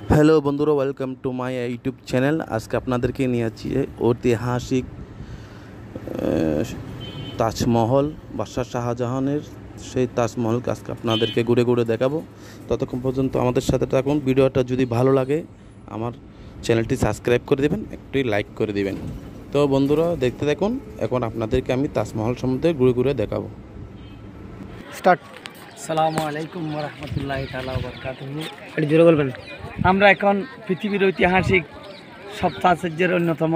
Hello বন্ধুরা, welcome to my YouTube channel. আজকে আপনাদেরকে নিয়ে আছি ঐতিহাসিক তাজমহল, বাদশাহ শাহজাহানের সেই তাজমহলকে আজকে আপনাদেরকে ঘুরে ঘুরে দেখাবো। ততক্ষণ পর্যন্ত আমাদের সাথে থাকুন। ভিডিওটা যদি ভালো লাগে আমার চ্যানেলটি সাবস্ক্রাইব করে দেবেন, একটি লাইক করে দিবেন। তো বন্ধুরা দেখতে দেখুন, এখন আপনাদেরকে আমি তাজমহল সম্বন্ধে ঘুরে ঘুরে দেখাবো। স্টার্ট। আসসালামু আলাইকুম ওয়া রাহমাতুল্লাহি তাআলা ওয়া বারাকাতুহু। একটু জোরে বলবেন। আমরা এখন পৃথিবীর ঐতিহাসিক সপ্তাচার্যের অন্যতম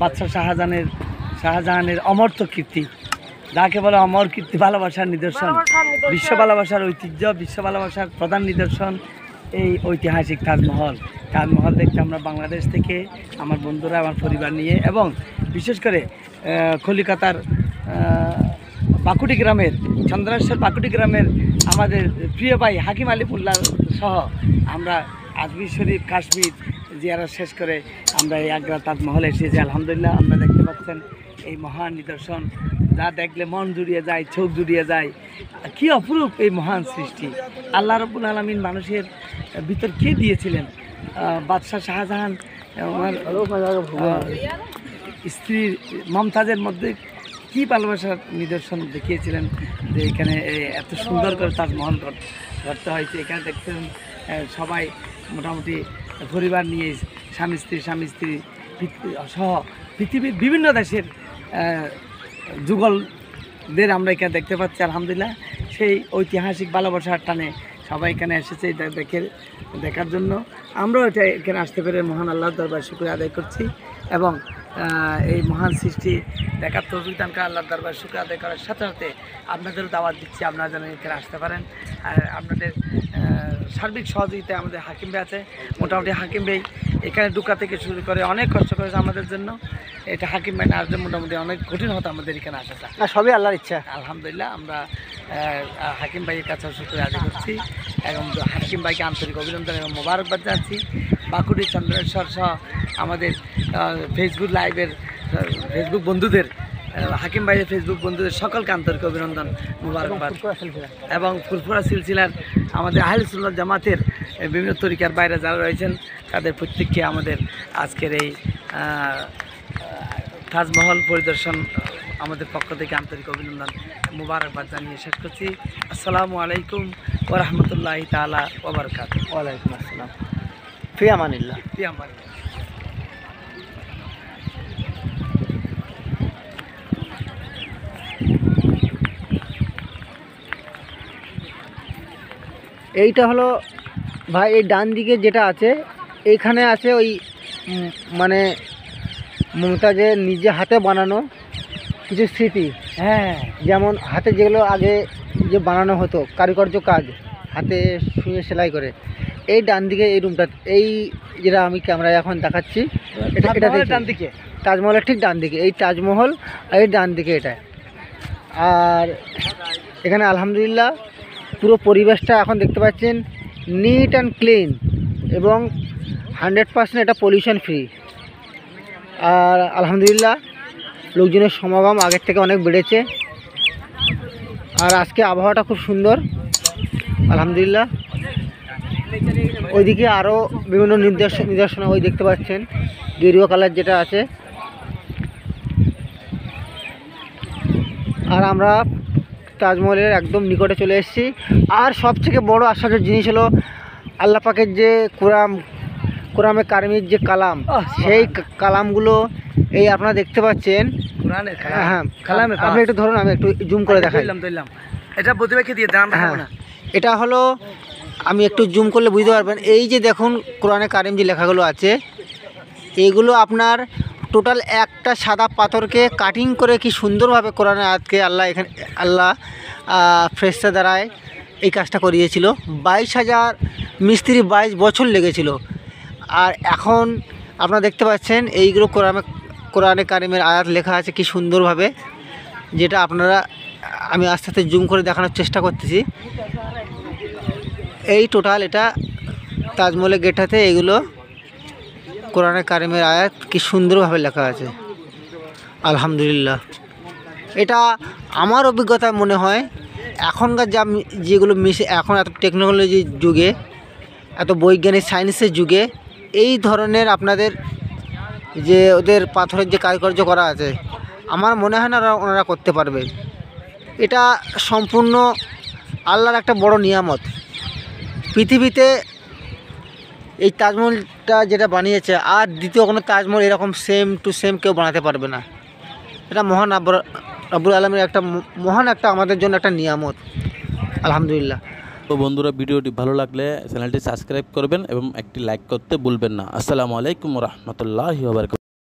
বাদশাহ শাহজাহানের অমর্ত্য কীর্তি, যাকে বলে অমর কীর্তি, ভালোবাসার নিদর্শন, বিশ্ব ভালোবাসার ঐতিহ্য, বিশ্ব ভালোবাসার প্রধান নিদর্শন এই ঐতিহাসিক তাজমহল। তাজমহল দেখতে আমরা বাংলাদেশ থেকে আমার বন্ধুরা, আমার পরিবার নিয়ে এবং বিশেষ করে কলিকাতার পাকুটি গ্রামের, চন্দ্রেশ্বর পাকুটি গ্রামের আমাদের প্রিয় ভাই হাকিম আলিপুল্লাহ সহ আমরা আজমির শরীফ, কাশ্মীর জিয়ারত শেষ করে আমরা এই আগ্রা তাজমহলে এসেছি। আলহামদুলিল্লাহ, আমরা দেখতে পাচ্ছেন এই মহান নিদর্শন, যা দেখলে মন জুড়িয়ে যায়, চোখ জুড়িয়ে যায়। কী অপরূপ এই মহান সৃষ্টি! আল্লাহ রাব্বুল আলামিন মানুষের ভিতর কে দিয়েছিলেন? বাদশাহ শাহজাহান ওনার স্ত্রী মমতাজের মধ্যে কী ভালোবাসার নিদর্শন দেখিয়েছিলেন যে এখানে এত সুন্দর করে তাজমহল করতে হয়েছে। এখানে দেখছেন সবাই মোটামুটি পরিবার নিয়ে স্বামী স্ত্রী সহ পৃথিবীর বিভিন্ন দেশের যুগলদের আমরা এখানে দেখতে পাচ্ছি। আলহামদুলিল্লাহ, সেই ঐতিহাসিক ভালোবাসার টানে সবাই এখানে এসেছে দেখার জন্য। আমরাও এটা এখানে আসতে পেরে মহান আল্লাহর দরবার শুকরিয়া আদায় করছি এবং এই মহান সৃষ্টি দেখার তৌফিক দান করে আল্লাহর দরবার শুকরিয়া আদায় করার সাথে সাথে আপনাদেরও দাওয়াত দিচ্ছি, আপনারা যেন এখানে আসতে পারেন। আর আপনাদের সার্বিক সহযোগিতায় আমাদের হাকিম ভাই আছে। মোটামুটি হাকিম ভাই এখানে ঢুকা থেকে শুরু করে অনেক কষ্ট করেছে আমাদের জন্য। এটা হাকিম ভাই না আসলে মোটামুটি অনেক কঠিন হতো আমাদের এখানে আসাটা। না, সবই আল্লাহর ইচ্ছা। আলহামদুলিল্লাহ, আমরা হাকিম ভাইয়ের কাছে শুকরিয়া আদায় করছি এবং হাকিম ভাইকে আন্তরিক অভিনন্দন এবং মোবারকবাদ জানাচ্ছি। বাঁকুড়ি, চন্দ্রেশ্বর সহ আমাদের ফেসবুক লাইভের ফেসবুক বন্ধুদের, হাকিম ভাইয়ের ফেসবুক বন্ধুদের সকলকে আন্তরিক অভিনন্দন, মোবারকবাদ। এবং ফুরফুরা সিলসিলার আমাদের আহলে সুন্নাত জামাতের বিভিন্ন তরিকার বাইরে যারা রয়েছেন তাদের প্রত্যেককে আমাদের আজকের এই তাজমহল পরিদর্শন আমাদের পক্ষ থেকে আন্তরিক অভিনন্দন, মোবারকবাদ জানিয়ে শেষ করছি। আসসালামু আলাইকুম ওয়া রাহমাতুল্লাহি তাআলা ওয়া বারাকাতুহু। ওয়ালাইকুম আসসালাম। ফি আমানিল্লাহ। ফি আমানিল্লাহ। এইটা হলো ভাই, এই ডান দিকে যেটা আছে এইখানে আছে ওই মানে মমতাজের নিজে হাতে বানানো কিছু স্মৃতি। হ্যাঁ, যেমন হাতে যেগুলো আগে যে বানানো হতো কারুকার্য কাজ, হাতে শুয়ে সেলাই করে। এই ডান দিকে এই রুমটা, এই যেটা আমি ক্যামেরায় এখন দেখাচ্ছি, এটা ডান দিকে তাজমহলের ঠিক ডান দিকে এই তাজমহল, আর এই ডান দিকে এটা। আর এখানে আলহামদুলিল্লাহ পুরো পরিবেশটা এখন দেখতে পাচ্ছেন নিট অ্যান্ড ক্লিন এবং 100% এটা পলিউশন ফ্রি। আর আলহামদুলিল্লাহ লোকজনের সমাগম আগের থেকে অনেক বেড়েছে। আর আজকে আবহাওয়াটা খুব সুন্দর আলহামদুলিল্লাহ। ওইদিকে আরও বিভিন্ন নিদর্শনা ওই দেখতে পাচ্ছেন, গেরুয়া কালার যেটা আছে। আর আমরা তাজমহলের একদম নিকটে চলে এসেছি। আর সবথেকে বড় আশ্চর্যের জিনিস হলো আল্লাহ পাকের যে কোরআনে কারিমের যে কালাম, সেই কালামগুলো এই আপনারা দেখতে পাচ্ছেন। হ্যাঁ, আপনি একটু ধরুন, আমি একটু জুম করে দেখাই। এটা প্রতিবেকে দিয়ে দাম। হ্যাঁ, এটা হলো, আমি একটু জুম করলে বুঝতে পারবেন। এই যে দেখুন কোরআনে কারিম যে লেখাগুলো আছে, এইগুলো আপনার টোটাল একটা সাদা পাথরকে কাটিং করে কি সুন্দরভাবে কোরআনে আজকে আল্লাহ ফেরেশতা দ্বারায় এই কাজটা করিয়েছিল। 22,000 মিস্ত্রি 22 বছর লেগেছিল। আর এখন আপনারা দেখতে পাচ্ছেন এইগুলো কোরআনে কারিমের আয়াত লেখা আছে কি সুন্দরভাবে, যেটা আপনারা আমি আস্তে আস্তে জুম করে দেখানোর চেষ্টা করতেছি। এই টোটাল এটা তাজমহলের গেটটাতে এইগুলো কোরআনে কারিমের আয়াত কি সুন্দরভাবে লেখা আছে আলহামদুলিল্লাহ। এটা আমার অভিজ্ঞতা মনে হয় এখনকার যেগুলো এখন এত টেকনোলজির যুগে এত বৈজ্ঞানিক সায়েন্সের যুগে এই ধরনের আপনাদের যে ওদের পাথরের যে কারুকার্য করা আছে, আমার মনে হয় না ওনারা করতে পারবে। এটা সম্পূর্ণ আল্লাহর একটা বড় নিয়ামত। পৃথিবীতে এই তাজমহলটা যেটা বানিয়েছে, আর দ্বিতীয় কোনো তাজমহল এরকম সেম টু সেম কেউ বানাতে পারবে না। এটা মহান রব্বুল আলমীর একটা মহান একটা আমাদের জন্য একটা নিয়ামত, আলহামদুলিল্লাহ। তো বন্ধুরা, ভিডিওটি ভালো লাগলে চ্যানেলটি সাবস্ক্রাইব করবেন এবং একটি লাইক করতে ভুলবেন না। আসসালামু আলাইকুম রহমতুল্লাহি ওয়া বারাকাতুহু।